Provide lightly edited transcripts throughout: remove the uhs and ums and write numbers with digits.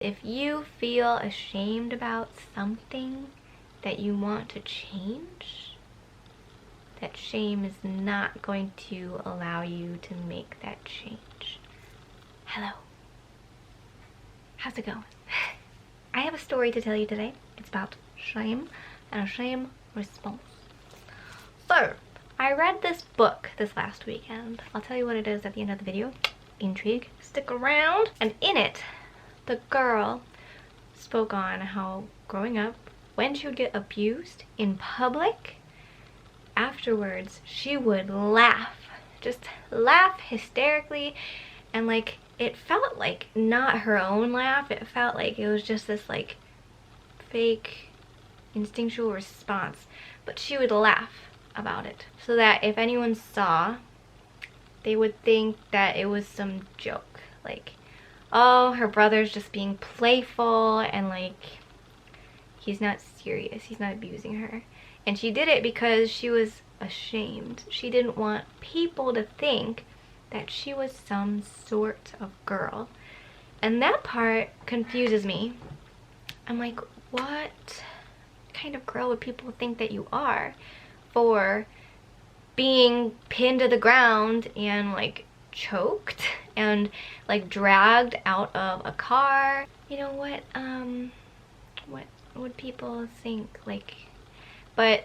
If you feel ashamed about something that you want to change, that shame is not going to allow you to make that change. Hello. How's it going? I have a story to tell you today. It's about shame and a shame response. So, I read this book this last weekend. I'll tell you what it is at the end of the video. Intrigue. Stick around. And in it, the girl spoke on how growing up, when she would get abused in public, afterwards she would laugh. Just laugh hysterically, and like it felt like not her own laugh. It felt like it was just this like fake instinctual response, but she would laugh about it so that if anyone saw, they would think that it was some joke, like, oh, her brother's just being playful and like he's not serious, he's not abusing her. And she did it because she was ashamed. She didn't want people to think that she was some sort of girl. And that part confuses me. I'm like, what kind of girl would people think that you are for being pinned to the ground and like choked and like dragged out of a car? You know what would people think? Like, but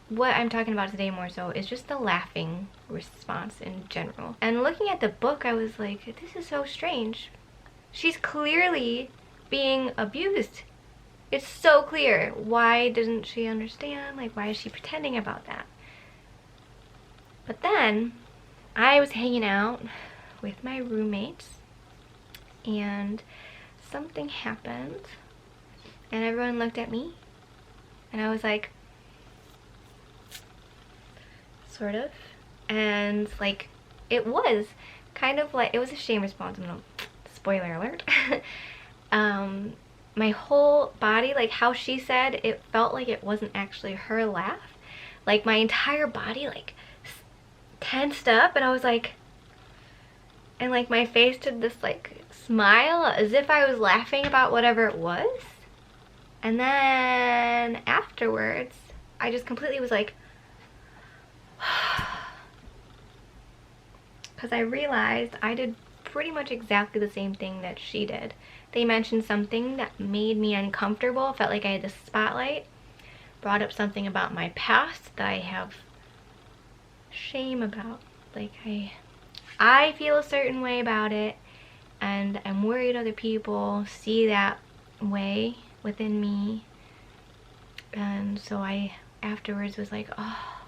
what I'm talking about today more so is just the laughing response in general. And looking at the book, I was like, this is so strange. She's clearly being abused. It's so clear. Why didn't she understand? Like, why is she pretending about that? But then I was hanging out with my roommates and something happened and everyone looked at me and I was like, sort of. And like, it was kind of like, it was a shame response. I'm gonna, spoiler alert. My whole body, like how she said, it felt like it wasn't actually her laugh. Like my entire body like tensed up and I was like, and like my face did this like smile as if I was laughing about whatever it was. And then afterwards I just completely was like, because I realized I did pretty much exactly the same thing that she did. They mentioned something that made me uncomfortable, felt like I had the spotlight, brought up something about my past that I have shame about. Like I feel a certain way about it and I'm worried other people see that way within me. And so I afterwards was like, oh,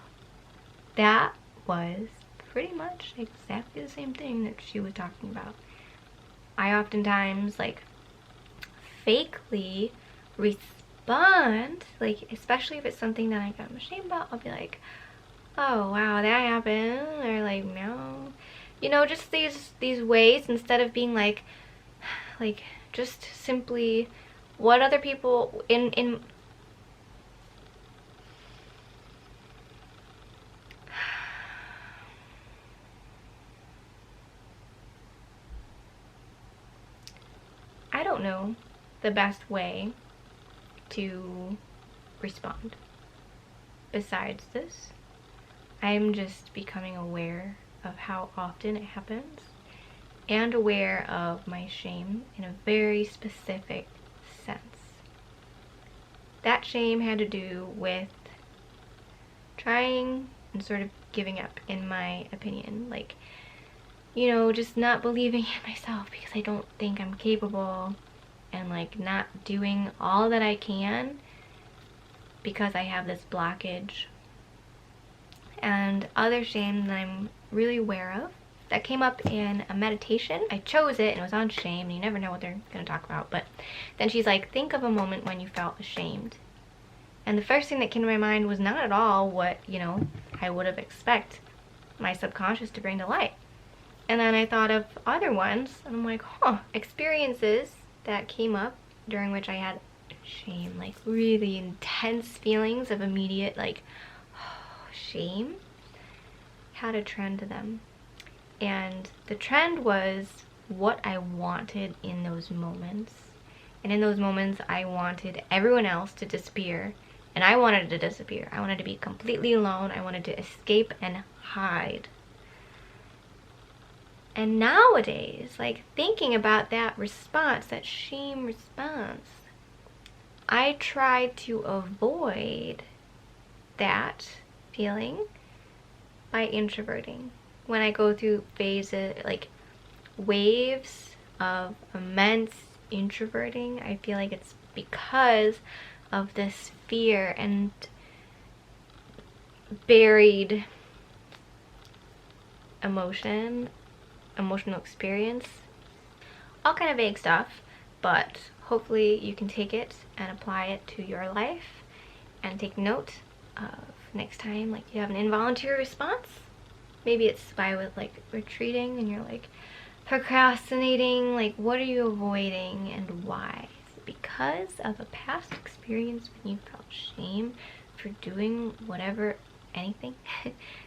that was pretty much exactly the same thing that she was talking about. I oftentimes like fakely respond, like especially if it's something that I'm ashamed about, I'll be like, oh wow, that happened, or like, no, you know, just these ways, instead of being like just simply what other people in I don't know the best way to respond besides this. I'm just becoming aware of how often it happens and aware of my shame in a very specific sense. That shame had to do with trying and sort of giving up, in my opinion. Like, you know, just not believing in myself because I don't think I'm capable, and like not doing all that I can because I have this blockage. And other shame that I'm really aware of that came up in a meditation. I chose it and it was on shame, and you never know what they're gonna talk about. But then she's like, think of a moment when you felt ashamed. And the first thing that came to my mind was not at all what, you know, I would have expected my subconscious to bring to light. And then I thought of other ones and I'm like, huh, experiences that came up during which I had shame, like really intense feelings of immediate like shame, had a trend to them. And the trend was what I wanted in those moments. And in those moments, I wanted everyone else to disappear. And I wanted to disappear. I wanted to be completely alone. I wanted to escape and hide. And nowadays, like thinking about that response, that shame response, I try to avoid that feeling by introverting. When I go through phases, like waves of immense introverting, I feel like it's because of this fear and buried emotional experience. All kind of vague stuff, but hopefully you can take it and apply it to your life and take note of next time like you have an involuntary response. Maybe it's by with like retreating and you're like procrastinating, like what are you avoiding and why? Is it because of a past experience when you felt shame for doing whatever, anything,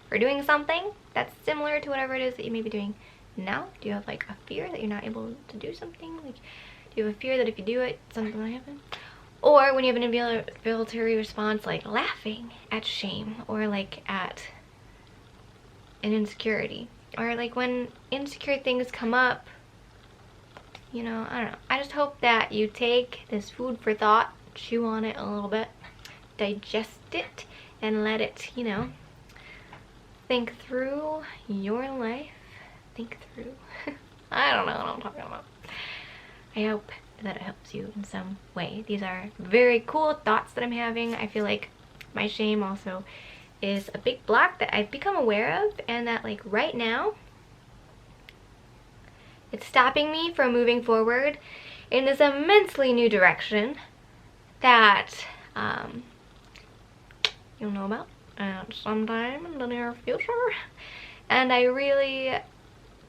for doing something that's similar to whatever it is that you may be doing now? Do you have like a fear that you're not able to do something? Like, do you have a fear that if you do it, something will happen? Or when you have an involuntary response, like laughing at shame or like at an insecurity, or like when insecure things come up, you know, I don't know. I just hope that you take this food for thought, chew on it a little bit, digest it, and let it, you know, think through your life. Think through. I don't know what I'm talking about. I hope that it helps you in some way. These are very cool thoughts that I'm having. I feel like my shame also is a big block that I've become aware of, and that like right now it's stopping me from moving forward in this immensely new direction that you'll know about sometime in the near future. And I really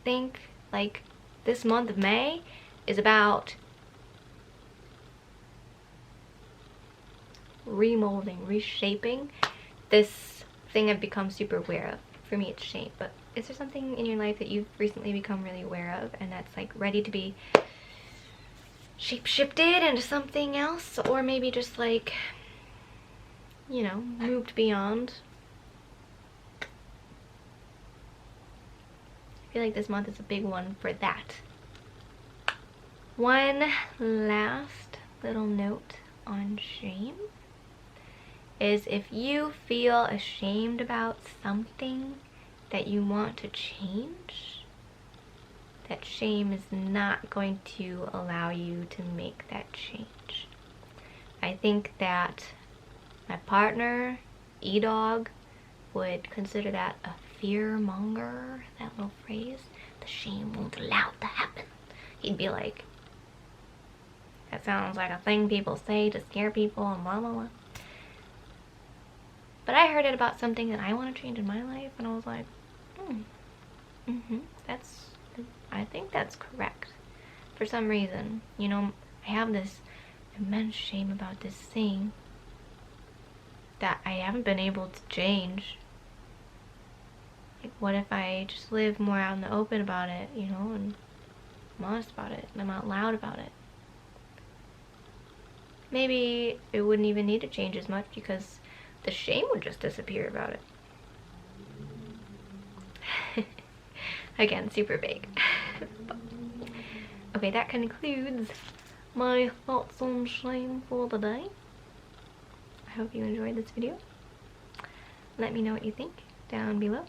think like this month of May is about remolding, reshaping this thing I've become super aware of. For me it's shame, but is there something in your life that you've recently become really aware of and that's like ready to be shape-shifted into something else, or maybe just like, you know, moved beyond? I feel like this month is a big one for that. One last little note on shame is if you feel ashamed about something that you want to change, that shame is not going to allow you to make that change. I think that my partner, E-Dog, would consider that a fear monger, that little phrase. The shame won't allow it to happen. He'd be like, that sounds like a thing people say to scare people and blah blah blah. But I heard it about something that I want to change in my life, and I was like, I think that's correct. For some reason, you know, I have this immense shame about this thing that I haven't been able to change. Like, what if I just live more out in the open about it, you know, and I'm honest about it, and I'm out loud about it? Maybe it wouldn't even need to change as much because the shame would just disappear about it. Again, super vague. Okay, that concludes my thoughts on shame for the day. I hope you enjoyed this video. Let me know what you think down below.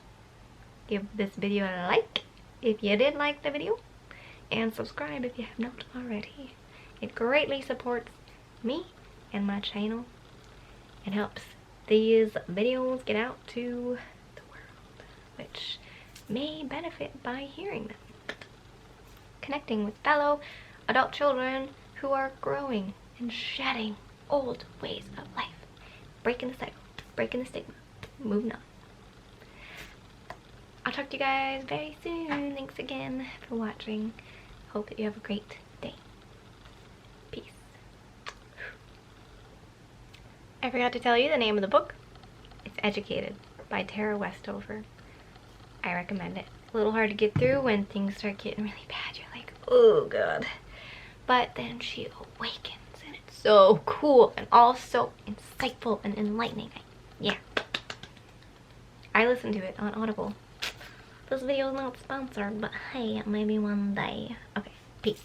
Give this video a like if you did like the video, and subscribe if you have not already. It greatly supports me and my channel and helps these videos get out to the world, which may benefit by hearing them. Connecting with fellow adult children who are growing and shedding old ways of life. Breaking the cycle, breaking the stigma, moving on. I'll talk to you guys very soon. Thanks again for watching. Hope that you have a great day. Peace. I forgot to tell you the name of the book. It's Educated by Tara Westover. I recommend it. A little hard to get through when things start getting really bad. You're like, oh god. But then she awakens, and it's so cool and all so insightful and enlightening. Yeah. I listened to it on Audible. This video is not sponsored, but hey, maybe one day. Okay, peace.